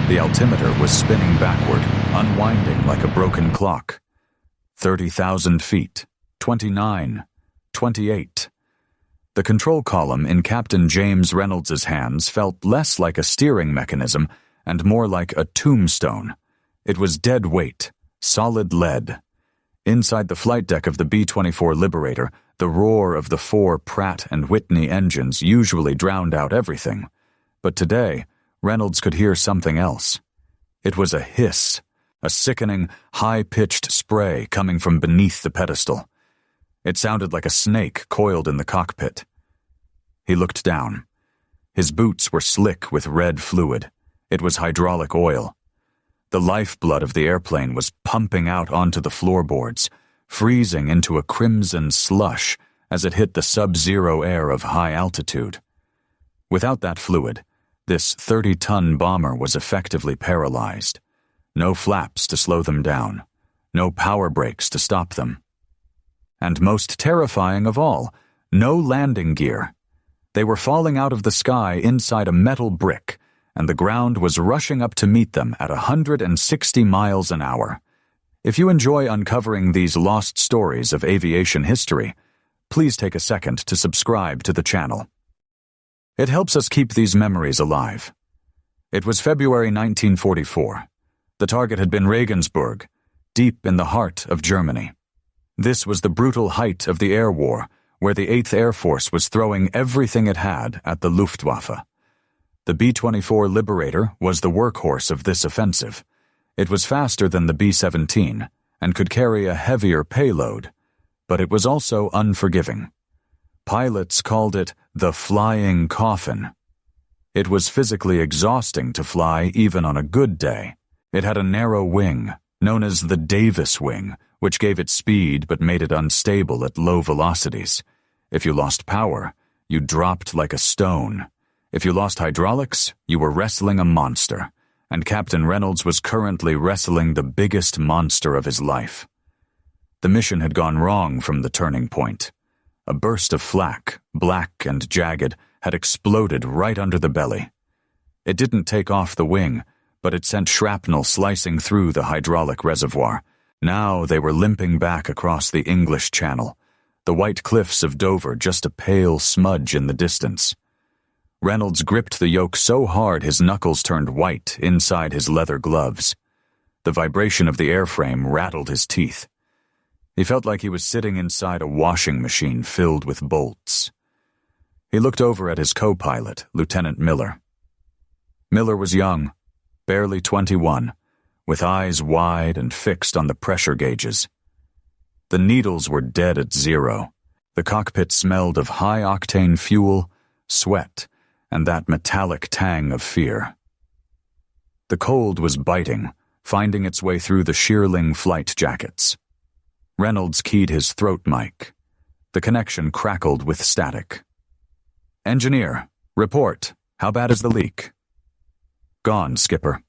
The altimeter was spinning backward, unwinding like a broken clock. 30,000 feet, 29, 28. The control column in Captain James Reynolds' hands felt less like a steering mechanism and more like a tombstone. It was dead weight, solid lead. Inside the flight deck of the B-24 Liberator, the roar of the 4 Pratt & Whitney engines usually drowned out everything. But today, Reynolds could hear something else. It was a hiss, a sickening, high-pitched spray coming from beneath the pedestal. It sounded like a snake coiled in the cockpit. He looked down. His boots were slick with red fluid. It was hydraulic oil. The lifeblood of the airplane was pumping out onto the floorboards, freezing into a crimson slush as it hit the sub-zero air of high altitude. Without that fluid, this 30-ton bomber was effectively paralyzed. No flaps to slow them down. No power brakes to stop them. And most terrifying of all, no landing gear. They were falling out of the sky inside a metal brick, and the ground was rushing up to meet them at 160 miles an hour. If you enjoy uncovering these lost stories of aviation history, please take a second to subscribe to the channel. It helps us keep these memories alive. It was February 1944. The target had been Regensburg, deep in the heart of Germany. This was the brutal height of the air war, where the 8th Air Force was throwing everything it had at the Luftwaffe. The B-24 Liberator was the workhorse of this offensive. It was faster than the B-17 and could carry a heavier payload, but it was also unforgiving. Pilots called it the flying coffin. It was physically exhausting to fly even on a good day. It had a narrow wing, known as the Davis wing, which gave it speed but made it unstable at low velocities. If you lost power, you dropped like a stone. If you lost hydraulics, you were wrestling a monster, and Captain Reynolds was currently wrestling the biggest monster of his life. The mission had gone wrong from the turning point. A burst of flak, black and jagged, had exploded right under the belly. It didn't take off the wing, but it sent shrapnel slicing through the hydraulic reservoir. Now they were limping back across the English Channel, the white cliffs of Dover just a pale smudge in the distance. Reynolds gripped the yoke so hard his knuckles turned white inside his leather gloves. The vibration of the airframe rattled his teeth. He felt like he was sitting inside a washing machine filled with bolts. He looked over at his co-pilot, Lieutenant Miller. Miller was young, barely 21, with eyes wide and fixed on the pressure gauges. The needles were dead at zero. The cockpit smelled of high-octane fuel, sweat, and that metallic tang of fear. The cold was biting, finding its way through the shearling flight jackets. Reynolds keyed his throat mic. The connection crackled with static. "Engineer, report. How bad is the leak?" "Gone, Skipper."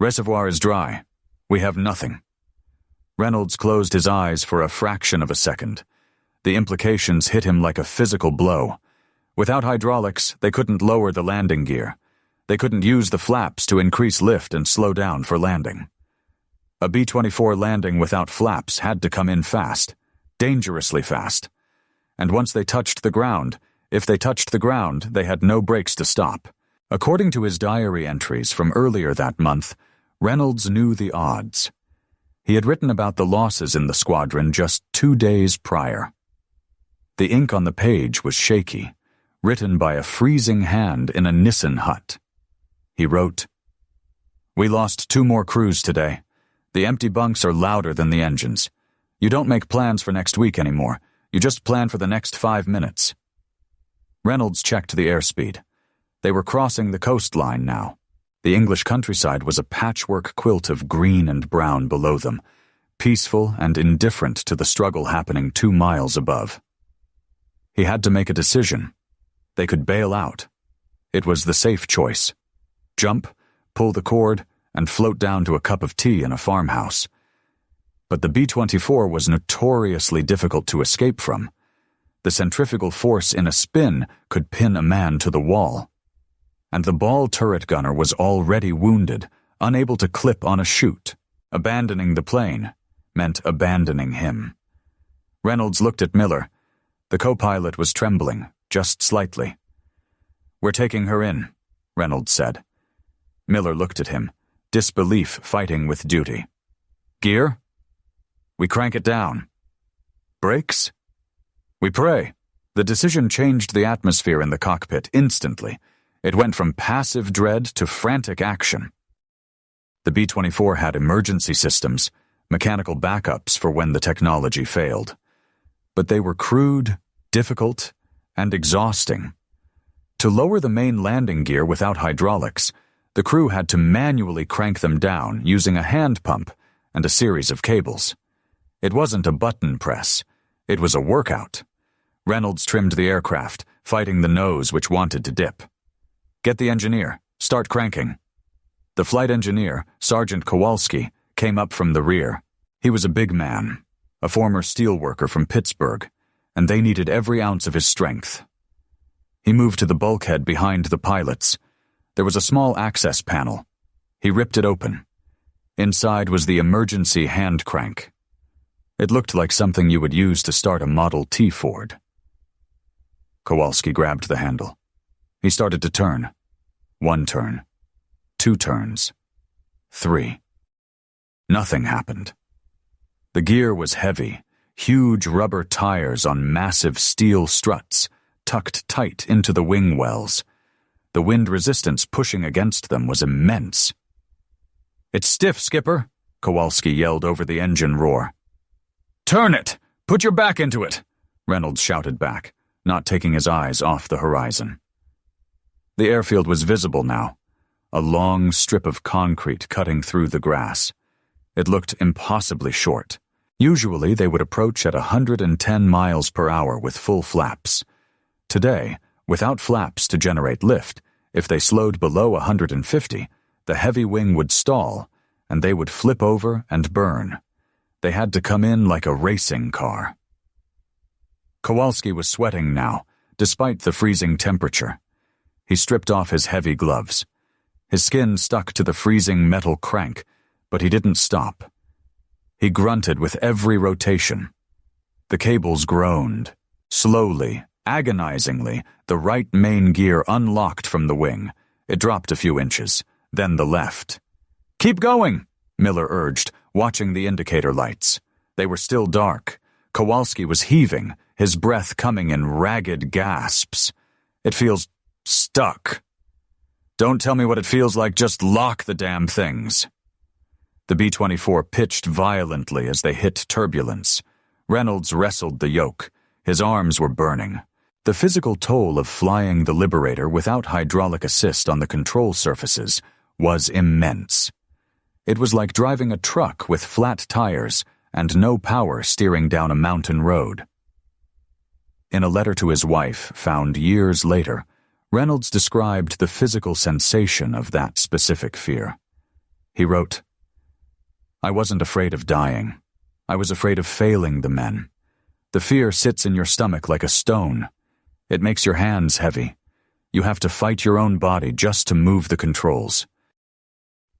"Reservoir is dry. We have nothing." Reynolds closed his eyes for a fraction of a second. The implications hit him like a physical blow. Without hydraulics, they couldn't lower the landing gear. They couldn't use the flaps to increase lift and slow down for landing. A B-24 landing without flaps had to come in fast, dangerously fast. And once they touched the ground, if they touched the ground, they had no brakes to stop. According to his diary entries from earlier that month, Reynolds knew the odds. He had written about the losses in the squadron just 2 days prior. The ink on the page was shaky, written by a freezing hand in a Nissen hut. He wrote, "We lost 2 more crews today. The empty bunks are louder than the engines. You don't make plans for next week anymore. You just plan for the next 5 minutes." Reynolds checked the airspeed. They were crossing the coastline now. The English countryside was a patchwork quilt of green and brown below them, peaceful and indifferent to the struggle happening 2 miles above. He had to make a decision. They could bail out. It was the safe choice. Jump, pull the cord, and float down to a cup of tea in a farmhouse. But the B-24 was notoriously difficult to escape from. The centrifugal force in a spin could pin a man to the wall. and the ball turret gunner was already wounded, unable to clip on a chute. Abandoning the plane meant abandoning him. Reynolds looked at Miller. The co-pilot was trembling, just slightly. "We're taking her in," Reynolds said. Miller looked at him, disbelief fighting with duty. "Gear? We crank it down. Brakes? We pray." The decision changed the atmosphere in the cockpit instantly. It went from passive dread to frantic action. The B-24 had emergency systems, mechanical backups for when the technology failed. But they were crude, difficult, and exhausting. To lower the main landing gear without hydraulics, the crew had to manually crank them down using a hand pump and a series of cables. It wasn't a button press. It was a workout. Reynolds trimmed the aircraft, fighting the nose which wanted to dip. "Get the engineer. Start cranking." The flight engineer, Sergeant Kowalski, came up from the rear. He was a big man, a former steelworker from Pittsburgh, and they needed every ounce of his strength. He moved to the bulkhead behind the pilots. There was a small access panel. He ripped it open. Inside was the emergency hand crank. It looked like something you would use to start a Model T Ford. Kowalski grabbed the handle. He started to turn. 1 turn. 2 turns. 3. Nothing happened. The gear was heavy, huge rubber tires on massive steel struts, tucked tight into the wing wells. The wind resistance pushing against them was immense. "It's stiff, Skipper," Kowalski yelled over the engine roar. "Turn it! Put your back into it!" Reynolds shouted back, not taking his eyes off the horizon. The airfield was visible now, a long strip of concrete cutting through the grass. It looked impossibly short. Usually they would approach at 110 miles per hour with full flaps. Today, without flaps to generate lift, if they slowed below 150, the heavy wing would stall, and they would flip over and burn. They had to come in like a racing car. Kowalski was sweating now, despite the freezing temperature. He stripped off his heavy gloves. His skin stuck to the freezing metal crank, but he didn't stop. He grunted with every rotation. The cables groaned. Slowly, agonizingly, the right main gear unlocked from the wing. It dropped a few inches, then the left. "Keep going," Miller urged, watching the indicator lights. They were still dark. Kowalski was heaving, his breath coming in ragged gasps. "It feels stuck." "Don't tell me what it feels like, just lock the damn things." The B-24 pitched violently as they hit turbulence. Reynolds wrestled the yoke. His arms were burning. The physical toll of flying the Liberator without hydraulic assist on the control surfaces was immense. It was like driving a truck with flat tires and no power steering down a mountain road. In a letter to his wife, found years later, Reynolds described the physical sensation of that specific fear. He wrote, "I wasn't afraid of dying. I was afraid of failing the men. The fear sits in your stomach like a stone. It makes your hands heavy. You have to fight your own body just to move the controls."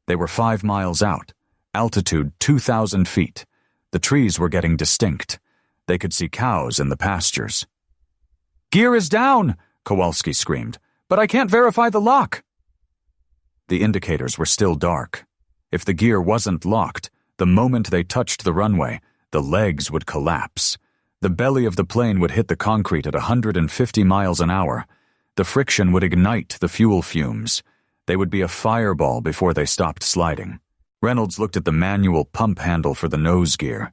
They were 5 miles out, altitude 2,000 feet. The trees were getting distinct. They could see cows in the pastures. "Gear is down!" Kowalski screamed. "But I can't verify the lock." The indicators were still dark. If the gear wasn't locked, the moment they touched the runway, the legs would collapse. The belly of the plane would hit the concrete at 150 miles an hour. The friction would ignite the fuel fumes. They would be a fireball before they stopped sliding. Reynolds looked at the manual pump handle for the nose gear.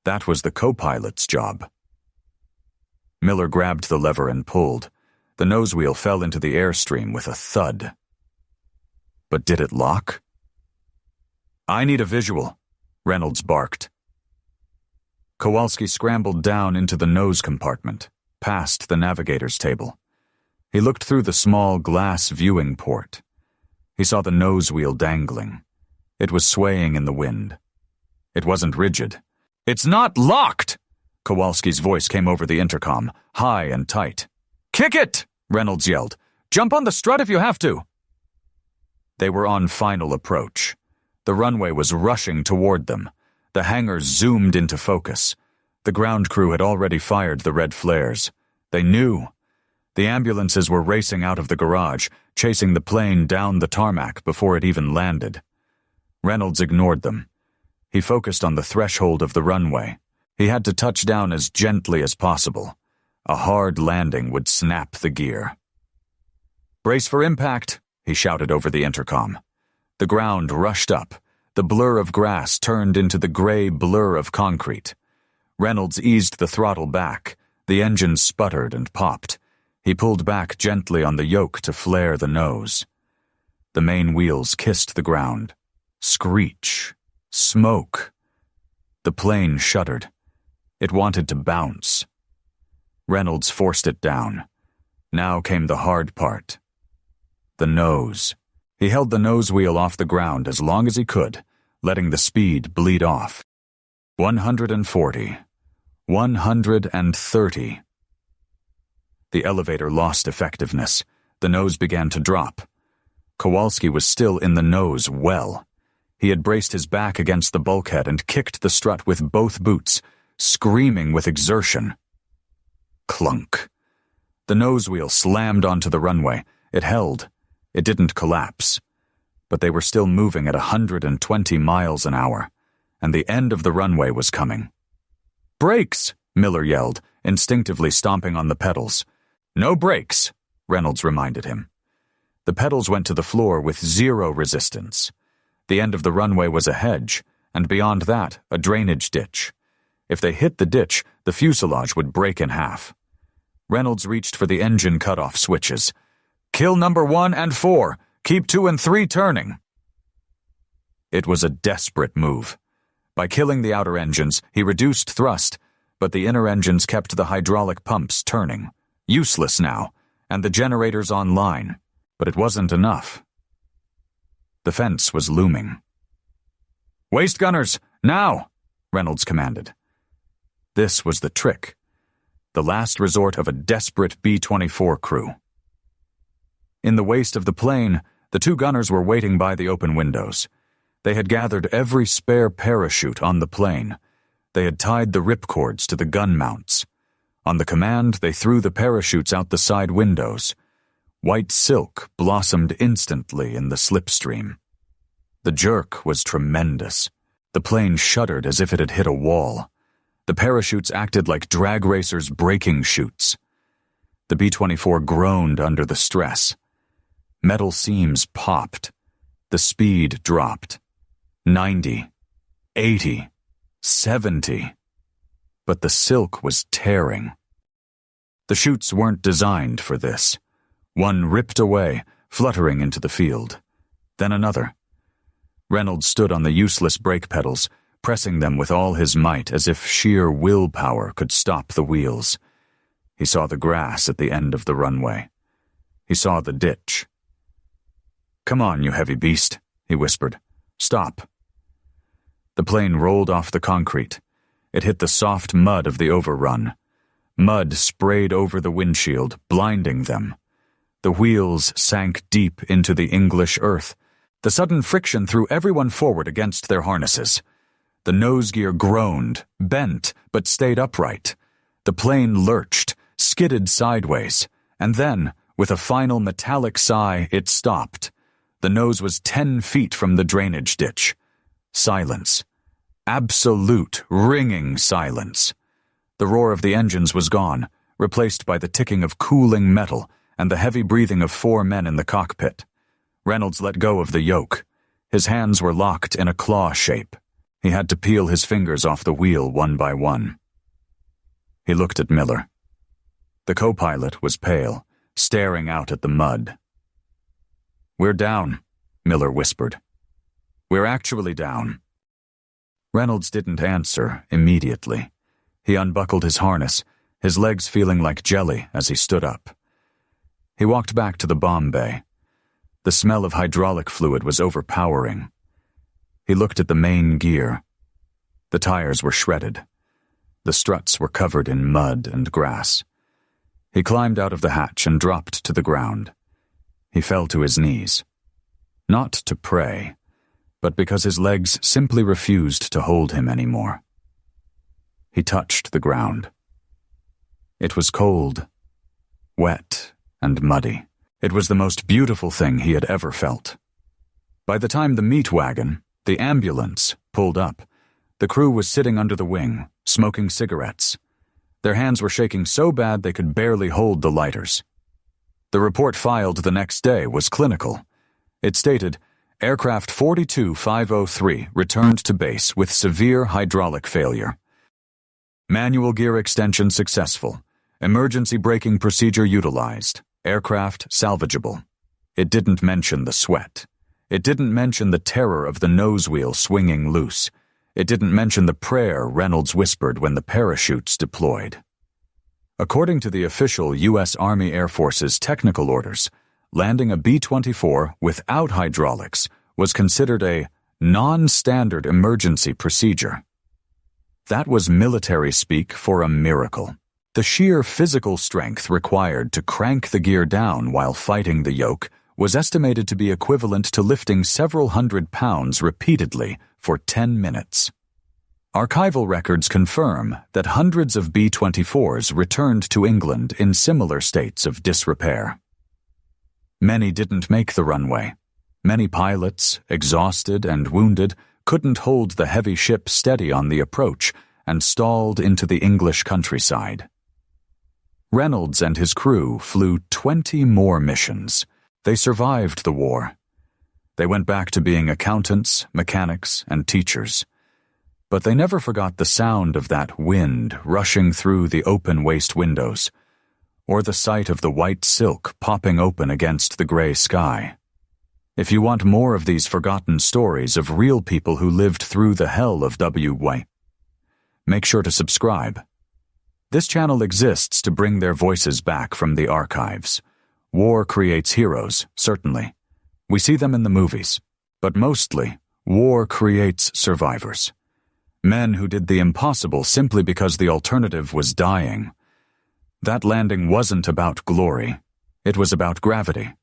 That was the co-pilot's job. Miller grabbed the lever and pulled. The nose wheel fell into the airstream with a thud. But did it lock? "I need a visual," Reynolds barked. Kowalski scrambled down into the nose compartment, past the navigator's table. He looked through the small glass viewing port. He saw the nose wheel dangling. It was swaying in the wind. It wasn't rigid. "It's not locked!" Kowalski's voice came over the intercom, high and tight. "Kick it!" Reynolds yelled. "Jump on the strut if you have to." They were on final approach. The runway was rushing toward them. The hangars zoomed into focus. The ground crew had already fired the red flares. They knew. The ambulances were racing out of the garage, chasing the plane down the tarmac before it even landed. Reynolds ignored them. He focused on the threshold of the runway. He had to touch down as gently as possible. A hard landing would snap the gear. "Brace for impact," he shouted over the intercom. The ground rushed up. The blur of grass turned into the gray blur of concrete. Reynolds eased the throttle back. The engine sputtered and popped. He pulled back gently on the yoke to flare the nose. The main wheels kissed the ground. Screech. Smoke. The plane shuddered. It wanted to bounce. Reynolds forced it down. Now came the hard part. The nose. He held the nose wheel off the ground as long as he could, letting the speed bleed off. 140. 130. The elevator lost effectiveness. The nose began to drop. Kowalski was still in the nose well. He had braced his back against the bulkhead and kicked the strut with both boots, screaming with exertion. Clunk. The nose wheel slammed onto the runway. It held. It didn't collapse. But they were still moving at 120 miles an hour, and the end of the runway was coming. "Brakes!" Miller yelled, instinctively stomping on the pedals. "No brakes," Reynolds reminded him. The pedals went to the floor with zero resistance. The end of the runway was a hedge, and beyond that, a drainage ditch. If they hit the ditch, the fuselage would break in half. Reynolds reached for the engine cutoff switches. "Kill number 1 and 4. Keep 2 and 3 turning." It was a desperate move. By killing the outer engines, he reduced thrust, but the inner engines kept the hydraulic pumps turning. Useless now, and the generators online, but it wasn't enough. The fence was looming. "Waist gunners, now!" Reynolds commanded. This was the trick. The last resort of a desperate B-24 crew. In the waist of the plane, the 2 gunners were waiting by the open windows. They had gathered every spare parachute on the plane. They had tied the ripcords to the gun mounts. On the command, they threw the parachutes out the side windows. White silk blossomed instantly in the slipstream. The jerk was tremendous. The plane shuddered as if it had hit a wall. The parachutes acted like drag racers' braking chutes. The B-24 groaned under the stress. Metal seams popped. The speed dropped. 90, 80, 70. But the silk was tearing. The chutes weren't designed for this. One ripped away, fluttering into the field. Then another. Reynolds stood on the useless brake pedals, pressing them with all his might as if sheer willpower could stop the wheels. He saw the grass at the end of the runway. He saw the ditch. "Come on, you heavy beast," he whispered. "Stop." The plane rolled off the concrete. It hit the soft mud of the overrun. Mud sprayed over the windshield, blinding them. The wheels sank deep into the English earth. The sudden friction threw everyone forward against their harnesses. The nose gear groaned, bent, but stayed upright. The plane lurched, skidded sideways, and then, with a final metallic sigh, it stopped. The nose was 10 feet from the drainage ditch. Silence. Absolute, ringing silence. The roar of the engines was gone, replaced by the ticking of cooling metal and the heavy breathing of 4 men in the cockpit. Reynolds let go of the yoke. His hands were locked in a claw shape. He had to peel his fingers off the wheel one by one. He looked at Miller. The co-pilot was pale, staring out at the mud. "We're down," Miller whispered. "We're actually down." Reynolds didn't answer immediately. He unbuckled his harness, his legs feeling like jelly as he stood up. He walked back to the bomb bay. The smell of hydraulic fluid was overpowering. He looked at the main gear. The tires were shredded. The struts were covered in mud and grass. He climbed out of the hatch and dropped to the ground. He fell to his knees. Not to pray, but because his legs simply refused to hold him anymore. He touched the ground. It was cold, wet, and muddy. It was the most beautiful thing he had ever felt. By the time the meat wagon, the ambulance, pulled up, the crew was sitting under the wing, smoking cigarettes. Their hands were shaking so bad they could barely hold the lighters. The report filed the next day was clinical. It stated, Aircraft 42503 returned to base with severe hydraulic failure. Manual gear extension successful. Emergency braking procedure utilized. Aircraft salvageable. It didn't mention the sweat. It didn't mention the terror of the nose wheel swinging loose. It didn't mention the prayer Reynolds whispered when the parachutes deployed. According to the official U.S. Army Air Force's technical orders, landing a B-24 without hydraulics was considered a non-standard emergency procedure. That was military speak for a miracle. The sheer physical strength required to crank the gear down while fighting the yoke was estimated to be equivalent to lifting several hundred pounds repeatedly for 10 minutes. Archival records confirm that hundreds of B-24s returned to England in similar states of disrepair. Many didn't make the runway. Many pilots, exhausted and wounded, couldn't hold the heavy ship steady on the approach and stalled into the English countryside. Reynolds and his crew flew 20 more missions. They survived the war. They went back to being accountants, mechanics, and teachers. But they never forgot the sound of that wind rushing through the open waist windows, or the sight of the white silk popping open against the gray sky. If you want more of these forgotten stories of real people who lived through the hell of WWII, make sure to subscribe. This channel exists to bring their voices back from the archives. War creates heroes, certainly. We see them in the movies. But mostly, war creates survivors. Men who did the impossible simply because the alternative was dying. That landing wasn't about glory. It was about gravity.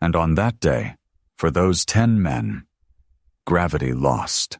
And on that day, for those 10 men, gravity lost.